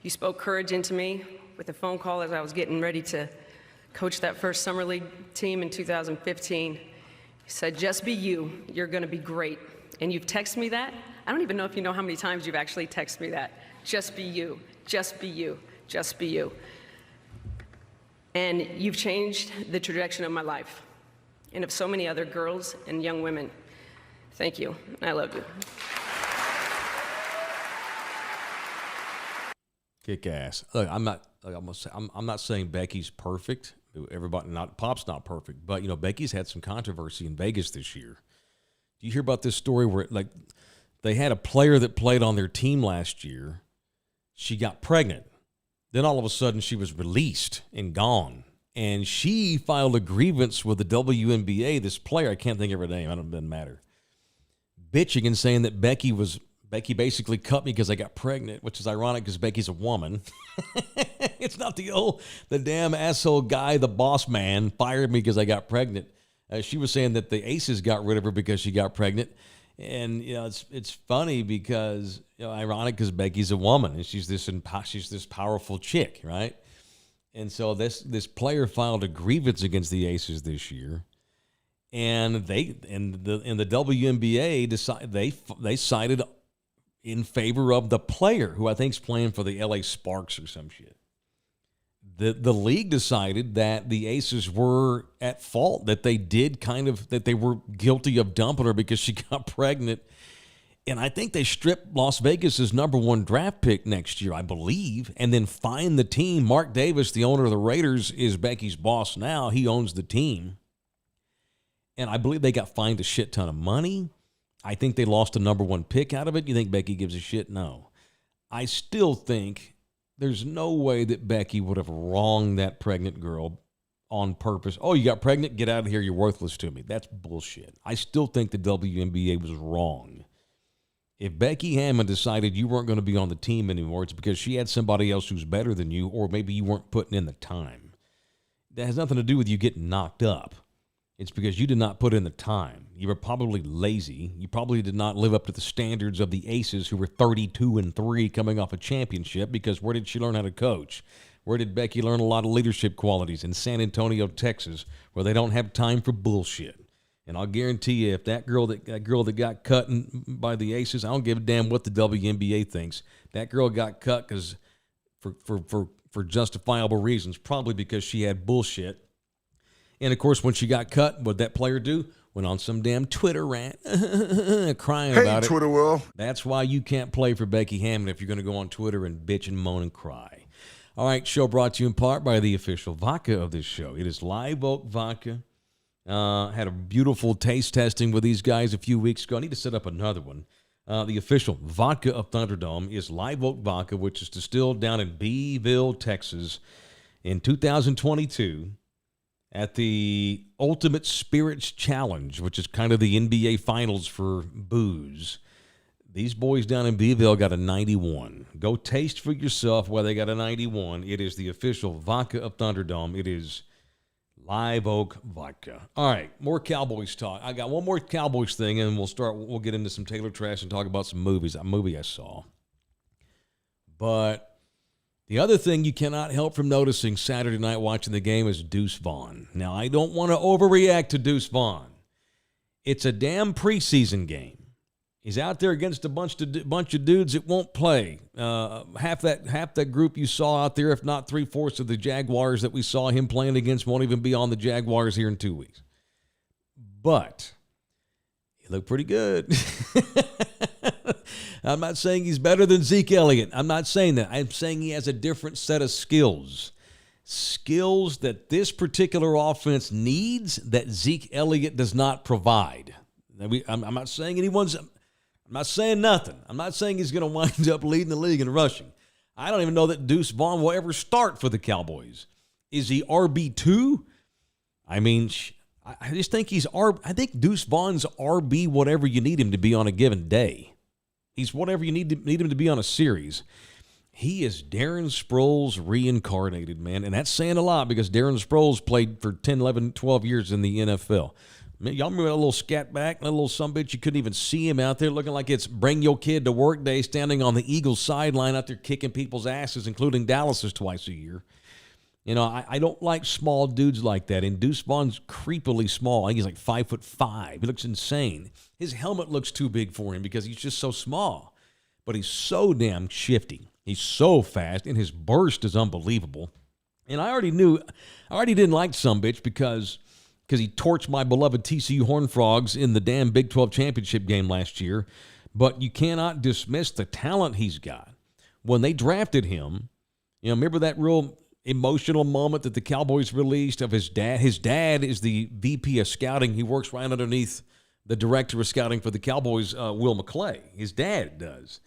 F: You spoke courage into me with a phone call as I was getting ready to coach that first summer league team in 2015. You said, just be you, you're gonna be great. And you've texted me that. I don't even know if you know how many times you've actually texted me that. Just be you, just be you, just be you. And you've changed the trajectory of my life and of so many other girls and young women. Thank you, I love you.
B: Kick ass. Look, I'm not saying Becky's perfect. Pop's not perfect, but Becky's had some controversy in Vegas this year. Do you hear about this story where they had a player that played on their team last year? She got pregnant. Then all of a sudden she was released and gone. And she filed a grievance with the WNBA, this player, I can't think of her name, it doesn't matter, bitching and saying that Becky basically cut me because I got pregnant, which is ironic because Becky's a woman. It's not the damn asshole guy, the boss man, fired me because I got pregnant. She was saying that the Aces got rid of her because she got pregnant. And, it's funny because, ironic because Becky's a woman and she's this powerful chick, right? And so this player filed a grievance against the Aces this year. And the WNBA they sided in favor of the player, who I think is playing for the LA Sparks or some shit. The league decided that the Aces were at fault, that they were guilty of dumping her because she got pregnant. And I think they strip Las Vegas's number 1 draft pick next year, I believe, and then fine the team. Mark Davis, the owner of the Raiders, is Becky's boss now. He owns the team. And I believe they got fined a shit ton of money. I think they lost a number 1 pick out of it. You think Becky gives a shit? No. I still think there's no way that Becky would have wronged that pregnant girl on purpose. Oh, you got pregnant? Get out of here. You're worthless to me. That's bullshit. I still think the WNBA was wrong. If Becky Hammon decided you weren't going to be on the team anymore, it's because she had somebody else who's better than you, or maybe you weren't putting in the time. That has nothing to do with you getting knocked up. It's because you did not put in the time. You were probably lazy. You probably did not live up to the standards of the Aces, who were 32-3 coming off a championship, because where did she learn how to coach? Where did Becky learn a lot of leadership qualities? In San Antonio, Texas, where they don't have time for bullshit. And I'll guarantee you, if that girl that got cut by the Aces, I don't give a damn what the WNBA thinks. That girl got cut because for justifiable reasons, probably because she had bullshit. And of course, when she got cut, what'd that player do? Went on some damn Twitter rant, crying about it.
C: Twitter world.
B: That's why you can't play for Becky Hammon if you're going to go on Twitter and bitch and moan and cry. All right, show brought to you in part by the official vodka of this show. It is Live Oak Vodka. Had a beautiful taste testing with these guys a few weeks ago. I need to set up another one. The official vodka of Thunderdome is Live Oak Vodka, which is distilled down in Beeville, Texas in 2022 at the Ultimate Spirits Challenge, which is kind of the NBA Finals for booze. These boys down in Beeville got a 91. Go taste for yourself why they got a 91. It is the official vodka of Thunderdome. It is Live Oak Vodka. All right, more Cowboys talk. I got one more Cowboys thing, and we'll get into some Taylor trash and talk about some movies. A movie I saw. But the other thing you cannot help from noticing Saturday night watching the game is Deuce Vaughn. Now, I don't want to overreact to Deuce Vaughn. It's a damn preseason game. He's out there against a bunch of dudes that won't play. Half that group you saw out there, if not 3/4 of the Jaguars that we saw him playing against, won't even be on the Jaguars here in 2 weeks. But he looked pretty good. I'm not saying he's better than Zeke Elliott. I'm not saying that. I'm saying he has a different set of skills. Skills that this particular offense needs that Zeke Elliott does not provide. I'm not saying I'm not saying nothing. I'm not saying he's going to wind up leading the league in rushing. I don't even know that Deuce Vaughn will ever start for the Cowboys. Is he RB2? I mean, I just think I think Deuce Vaughn's RB whatever you need him to be on a given day. He's whatever you need him to be on a series. He is Darren Sproles reincarnated, man. And that's saying a lot because Darren Sproles played for 10, 11, 12 years in the NFL. Y'all remember that little scat back, that little sumbitch? You couldn't even see him out there looking like it's bring your kid to work day, standing on the Eagles sideline out there kicking people's asses, including Dallas's twice a year. You know, I don't like small dudes like that. And Deuce Vaughn's creepily small. I think he's like 5'5". He looks insane. His helmet looks too big for him because he's just so small. But he's so damn shifty. He's so fast, and his burst is unbelievable. And I already didn't like sumbitch because he torched my beloved TCU Horned Frogs in the damn Big 12 championship game last year. But you cannot dismiss the talent he's got. When they drafted him, you know, remember that real emotional moment that the Cowboys released of his dad? His dad is the VP of scouting. He works right underneath the director of scouting for the Cowboys, Will McClay. His dad does.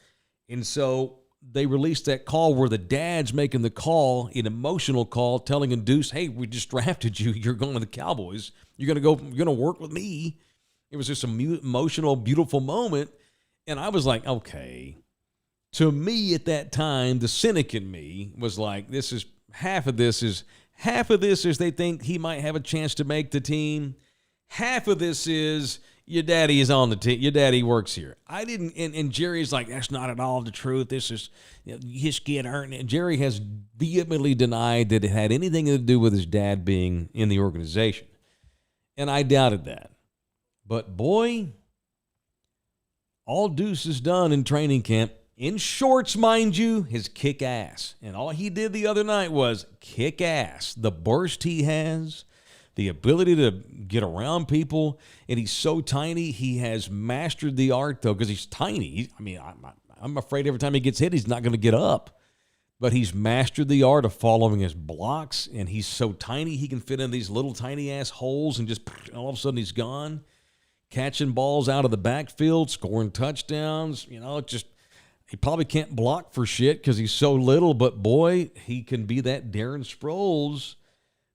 B: And so they released that call where the dad's making the call, an emotional call, telling Deuce, hey, we just drafted you. You're going to the Cowboys. You're going to work with me. It was just an emotional, beautiful moment. And I was like, okay. To me at that time, the cynic in me was like, half of this is they think he might have a chance to make the team. Half of this is your daddy is on the team. Your daddy works here. I didn't, and Jerry's like, that's not at all the truth. This is, his kid earned it. Jerry has vehemently denied that it had anything to do with his dad being in the organization. And I doubted that. But boy, all Deuce has done in training camp, in shorts, mind you, is kick ass. And all he did the other night was kick ass. The burst he has, the ability to get around people, and he's so tiny. He has mastered the art, though, because he's tiny. I'm afraid every time he gets hit, he's not going to get up. But he's mastered the art of following his blocks, and he's so tiny he can fit in these little tiny-ass holes, and just all of a sudden he's gone. Catching balls out of the backfield, scoring touchdowns. He probably can't block for shit because he's so little, but boy, he can be that Darren Sproles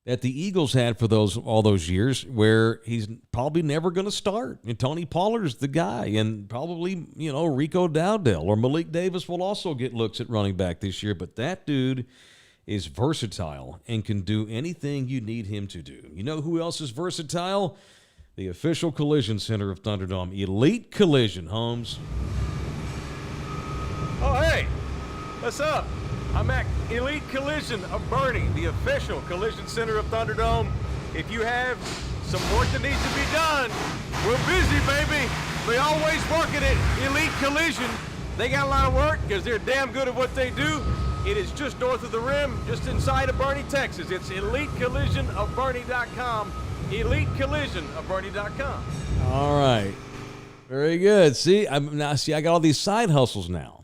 B: that the Eagles had for all those years, where he's probably never going to start. And Tony Pollard's the guy, and probably, Rico Dowdell or Malik Davis will also get looks at running back this year. But that dude is versatile and can do anything you need him to do. You know who else is versatile? The official collision center of Thunderdome, Elite Collision, Holmes.
G: Oh, hey, what's up? I'm at Elite Collision of Bernie, the official collision center of Thunderdome. If you have some work that needs to be done, we're busy, baby. We always working at Elite Collision. They got a lot of work because they're damn good at what they do. It is just north of the rim, just inside of Bernie, Texas. It's EliteCollisionofBernie.com. EliteCollisionofBernie.com.
B: All right. Very good. See, I got all these side hustles now.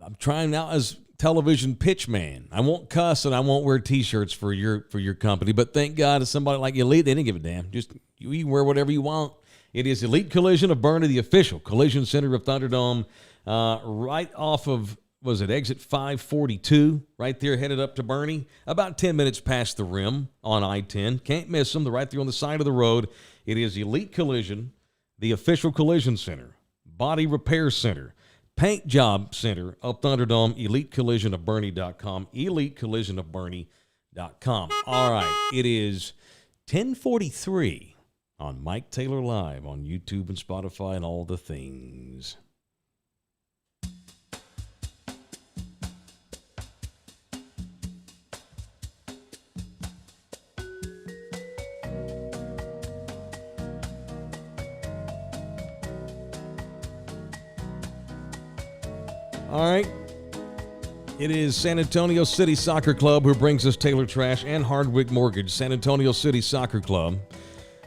B: I'm trying now as television pitch man. I won't cuss and I won't wear T-shirts for your company, but thank God, as somebody like Elite, they didn't give a damn. Just you can wear whatever you want. It is Elite Collision of Bernie, the official collision center of Thunderdome, right off of, was it exit 542, right there, headed up to Bernie, about 10 minutes past the rim on I-10. Can't miss them. They're right there on the side of the road. It is Elite Collision, the official collision center, body repair center, paint job center of Thunderdome, EliteCollisionofBernie.com, EliteCollisionofBernie.com. All right, it is 10:43 on Mike Taylor Live on YouTube and Spotify and all the things. All right. It is San Antonio City Soccer Club who brings us Taylor Trash and Hardwick Mortgage. San Antonio City Soccer Club.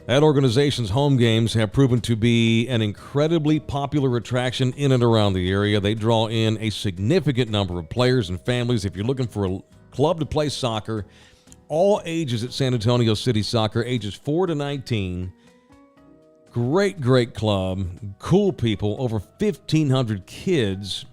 B: That organization's home games have proven to be an incredibly popular attraction in and around the area. They draw in a significant number of players and families. If you're looking for a club to play soccer, all ages at San Antonio City Soccer, ages 4 to 19. Great club. Cool people. Over 1,500 kids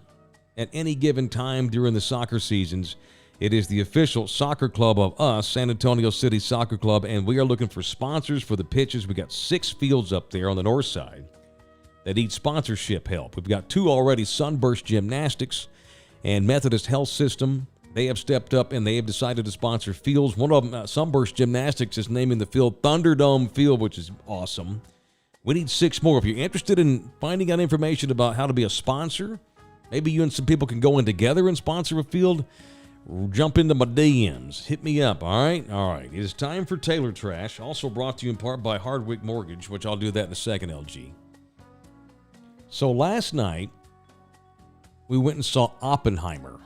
B: at any given time during the soccer seasons. It is the official soccer club of us, San Antonio City Soccer Club, and we are looking for sponsors for the pitches. We got 6 fields up there on the north side that need sponsorship help. We've got 2 already, Sunburst Gymnastics and Methodist Health System. They have stepped up and they have decided to sponsor fields. One of them, Sunburst Gymnastics, is naming the field Thunderdome Field, which is awesome. We need 6 more. If you're interested in finding out information about how to be a sponsor, maybe you and some people can go in together and sponsor a field, jump into my DMs. Hit me up, all right? All right. It is time for Taylor Trash, also brought to you in part by Hardwick Mortgage, which I'll do that in a second, LG. So last night, we went and saw Oppenheimer.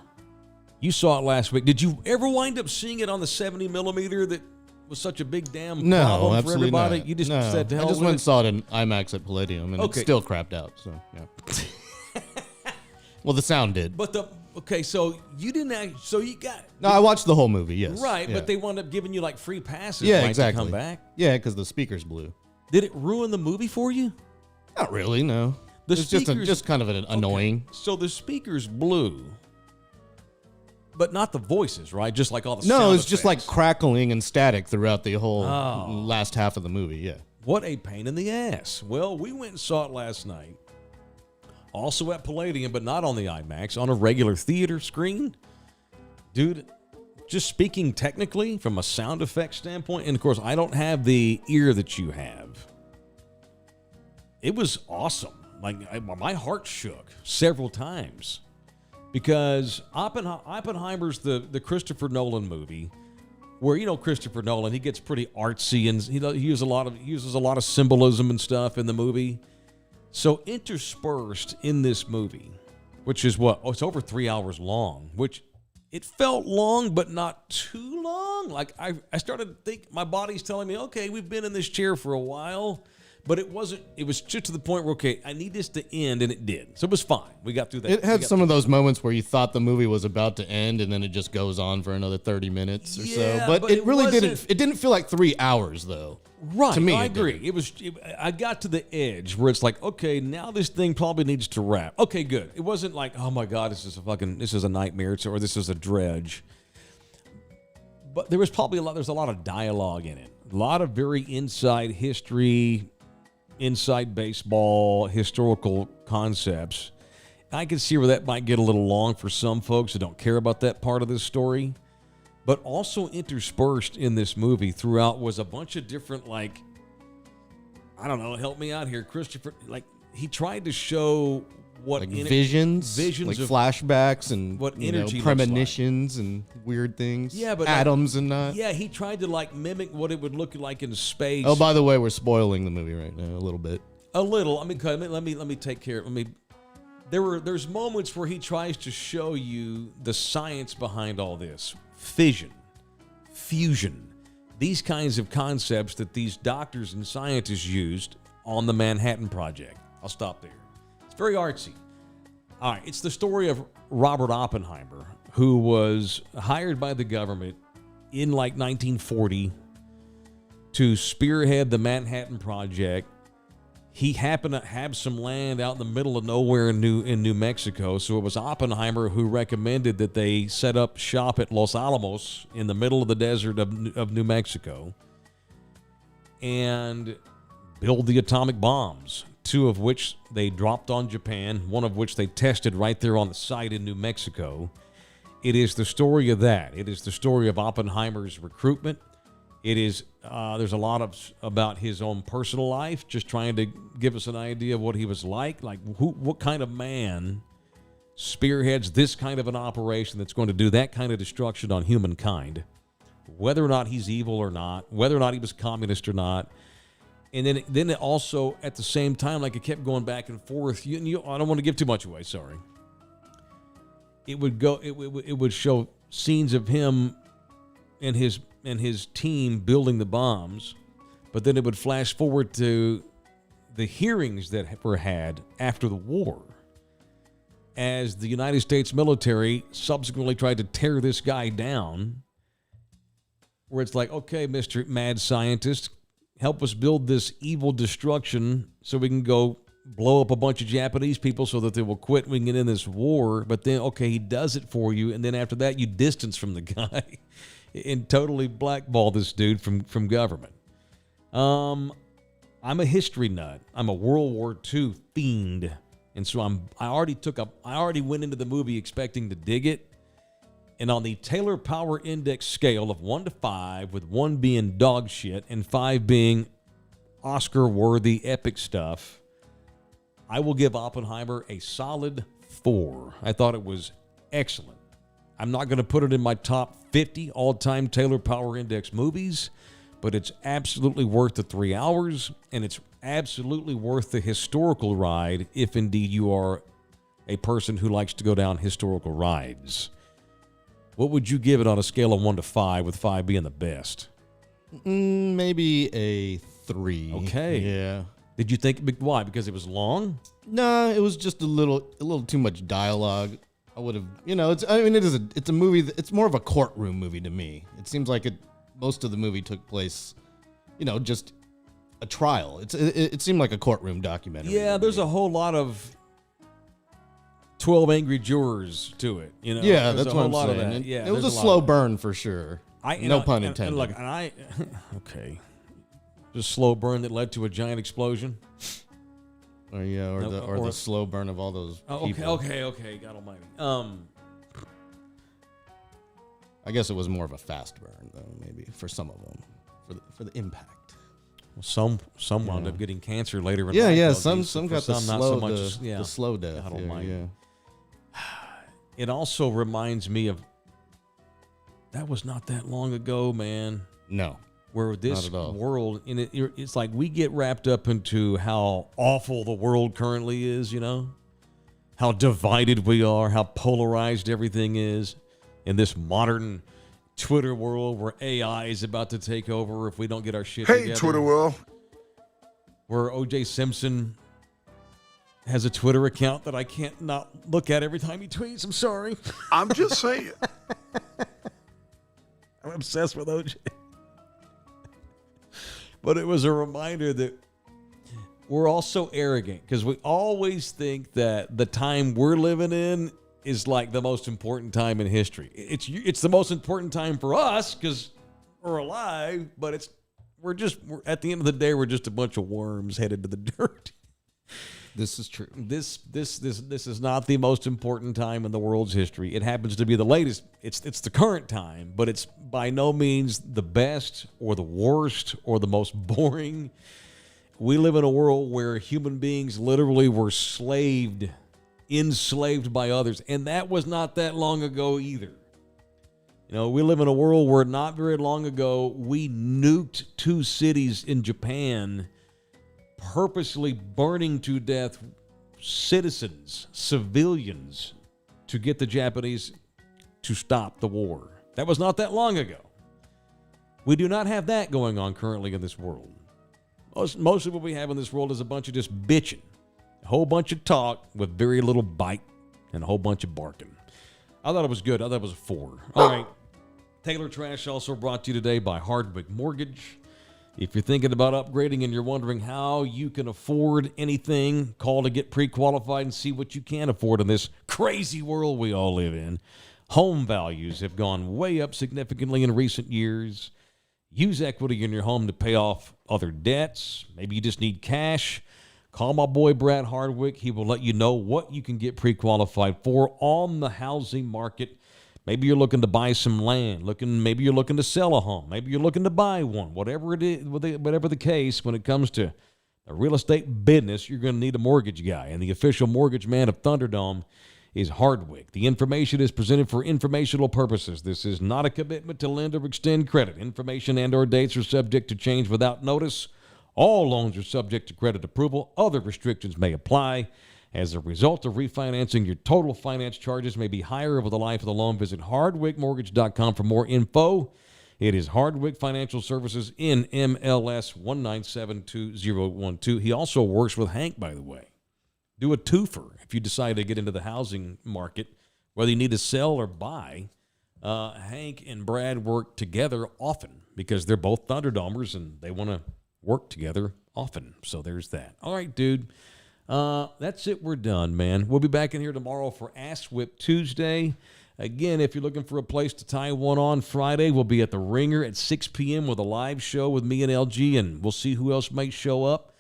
B: You saw it last week. Did you ever wind up seeing it on the 70 millimeter that was such a big damn problem for everybody?
D: Not.
B: You just said,
D: I just went and saw it in IMAX at Palladium, and it still crapped out, so yeah. Well, the sound did.
B: But so you didn't so you got...
D: No, I watched the whole movie, yes.
B: Right,
D: yeah.
B: But they wound up giving you like free passes
D: exactly.
B: to come back?
D: Yeah, because the speakers blew.
B: Did it ruin the movie for you?
D: Not really, no. It's just kind of annoying.
B: So the speakers blew, but not the voices, right? Just like all the sound
D: No, it's
B: effects.
D: just like crackling and static throughout the whole last half of the movie, yeah.
B: What a pain in the ass. Well, we went and saw it last night. Also at Palladium, but not on the IMAX, on a regular theater screen. Dude, just speaking technically from a sound effect standpoint, and of course, I don't have the ear that you have. It was awesome. Like, my heart shook several times because Oppenheimer's the Christopher Nolan movie where, Christopher Nolan, he gets pretty artsy and he uses a lot of symbolism and stuff in the movie. So interspersed in this movie, which is it's over 3 hours long, which it felt long, but not too long. Like I started to think, my body's telling me, okay, we've been in this chair for a while, but it wasn't. It was just to the point where, okay, I need this to end, and it did. So it was fine. We got through that.
D: It had some of those moments where you thought the movie was about to end, and then it just goes on for another 30 minutes or so. But it really didn't. It didn't feel like 3 hours though.
B: Right.
D: To me,
B: I agree. I got to the edge where it's like, okay, now this thing probably needs to wrap. Okay, good. It wasn't like, oh my God, this is a nightmare, or this is a dredge. But there's a lot of dialogue in it. A lot of very inside history, inside baseball, historical concepts. I can see where that might get a little long for some folks who don't care about that part of this story. But also interspersed in this movie throughout was a bunch of different, like, I don't know, help me out here, Christopher. Like, he tried to show what
D: like visions like
B: of
D: flashbacks and
B: what energy
D: premonitions and weird things.
B: Yeah, but
D: atoms and that.
B: Yeah, he tried to like mimic what it would look like in space.
D: Oh, by the way, we're spoiling the movie right now a little bit.
B: A little. I mean, let me take care. There's moments where he tries to show you the science behind all this. Fission, fusion, these kinds of concepts that these doctors and scientists used on the Manhattan Project. I'll stop there. It's very artsy. All right, it's the story of Robert Oppenheimer, who was hired by the government in like 1940 to spearhead the Manhattan Project. He happened to have some land out in the middle of nowhere in New Mexico, so it was Oppenheimer who recommended that they set up shop at Los Alamos in the middle of the desert of New Mexico and build the atomic bombs, 2 of which they dropped on Japan, 1 of which they tested right there on the site in New Mexico. It is the story of that. It is the story of Oppenheimer's recruitment. It is there's a lot about his own personal life, just trying to give us an idea of what he was like what kind of man spearheads this kind of an operation that's going to do that kind of destruction on humankind, whether or not he's evil or not, whether or not he was communist or not. And then it also at the same time, like it kept going back and forth. I don't want to give too much away. Sorry. It would show scenes of him and his team building the bombs, but then it would flash forward to the hearings that were had after the war as the United States military subsequently tried to tear this guy down, where it's like, okay, Mr. Mad Scientist, help us build this evil destruction so we can go blow up a bunch of Japanese people so that they will quit and we can get in this war. But then, okay, he does it for you, and then after that, you distance from the guy and totally blackball this dude from government. I'm a history nut. I'm a World War II fiend, and so I already went into the movie expecting to dig it. And on the Taylor Power Index scale of 1 to 5, with 1 being dog shit and 5 being Oscar-worthy epic stuff, I will give Oppenheimer a solid 4. I thought it was excellent. I'm not going to put it in my top 50 all-time Taylor Power Index movies, but it's absolutely worth the 3 hours, and it's absolutely worth the historical ride if indeed you are a person who likes to go down historical rides. What would you give it on a scale of 1 to 5, with 5 being the best?
D: Maybe a 3.
B: Okay.
D: Yeah.
B: Did you think, why? Because it was long?
D: No, it was just a little too much dialogue. I would have, it's a movie. It's more of a courtroom movie to me. It seems like most of the movie took place, just a trial. It seemed like a courtroom documentary.
B: Yeah, there's a whole lot of 12 Angry Jurors to it.
D: Yeah,
B: there's
D: that's what I'm saying. It was a slow burn for sure. No pun intended.
B: Okay, just slow burn that led to a giant explosion.
D: Or the slow burn of all those people.
B: Okay, God almighty.
D: I guess it was more of a fast burn, though, maybe, for some of them, for the impact.
B: Well, some wound up getting cancer later in
D: life.
B: Yeah,
D: some got the slow death.
B: God almighty. It also reminds me of, that was not that long ago, man.
D: No.
B: Where this world, it's like we get wrapped up into how awful the world currently is, how divided we are, how polarized everything is. in this modern Twitter world where AI is about to take over if we don't get our shit together.
C: Hey, Twitter world.
B: Where O.J. Simpson has a Twitter account that I can't not look at every time he tweets. I'm sorry.
C: I'm just saying.
B: I'm obsessed with O.J. But it was a reminder that we're all so arrogant because we always think that the time we're living in is like the most important time in history. It's the most important time for us because we're alive, but we're at the end of the day, we're just a bunch of worms headed to the dirt.
D: This is true.
B: This is not the most important time in the world's history. It happens to be the latest. It's the current time, but it's by no means the best or the worst or the most boring. We live in a world where human beings literally were enslaved by others, and that was not that long ago either. We live in a world where not very long ago we nuked 2 cities in Japan, purposely burning to death civilians, to get the Japanese to stop the war. That was not that long ago. We do not have that going on currently in this world. Most of what we have in this world is a bunch of just bitching. A whole bunch of talk with very little bite and a whole bunch of barking. I thought it was good. I thought it was a 4. All right. Taylor Trash also brought to you today by Hardwick Mortgage. If you're thinking about upgrading and you're wondering how you can afford anything, call to get pre-qualified and see what you can afford in this crazy world we all live in. Home values have gone way up significantly in recent years. Use equity in your home to pay off other debts. Maybe you just need cash. Call my boy Brad Hardwick. He will let you know what you can get pre-qualified for on the housing market. Maybe you're looking to buy some land. Maybe you're looking to sell a home. Maybe you're looking to buy one. Whatever it is, whatever the case, when it comes to a real estate business, you're going to need a mortgage guy. And the official mortgage man of Thunderdome is Hardwick. The information is presented for informational purposes. This is not a commitment to lend or extend credit. Information and/or dates are subject to change without notice. All loans are subject to credit approval. Other restrictions may apply. As a result of refinancing, your total finance charges may be higher over the life of the loan. Visit hardwickmortgage.com for more info. It is Hardwick Financial Services in MLS 1972012. He also works with Hank, by the way. Do a twofer if you decide to get into the housing market, whether you need to sell or buy. Hank and Brad work together often because they're both Thunderdomers and they want to work together often. So there's that. All right, dude. That's it. We're done, man. We'll be back in here tomorrow for Ass Whip Tuesday. Again, if you're looking for a place to tie one on Friday, we'll be at the Ringer at 6 p.m. with a live show with me and LG, and we'll see who else might show up.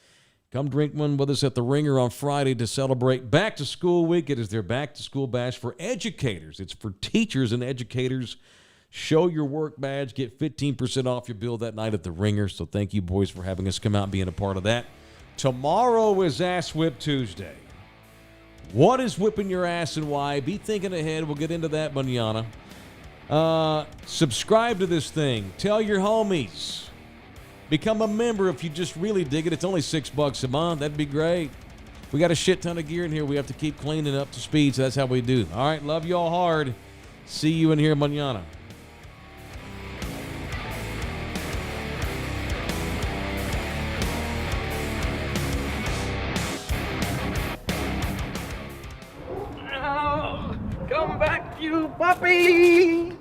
B: Come drink one with us at the Ringer on Friday to celebrate Back to School Week. It is their Back to School Bash for educators. It's for teachers and educators. Show your work badge. Get 15% off your bill that night at the Ringer. So thank you, boys, for having us come out and being a part of that. Tomorrow is Ass Whip Tuesday. What is whipping your ass and why? Be thinking ahead. We'll get into that mañana. Subscribe to this thing. Tell your homies. Become a member if you just really dig it. It's only $6 a month. That'd be great. We got a shit ton of gear in here. We have to keep cleaning up to speed, so that's how we do. All right, love you all hard. See you in here mañana.
H: Come back, you puppy!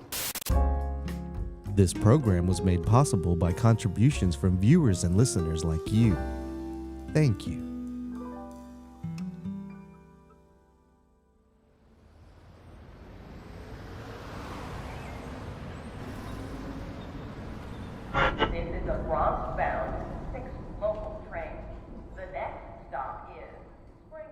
I: This program was made possible by contributions from viewers and listeners like you. Thank you.
J: This is a Bronx-bound 6 local train. The next stop is Spring.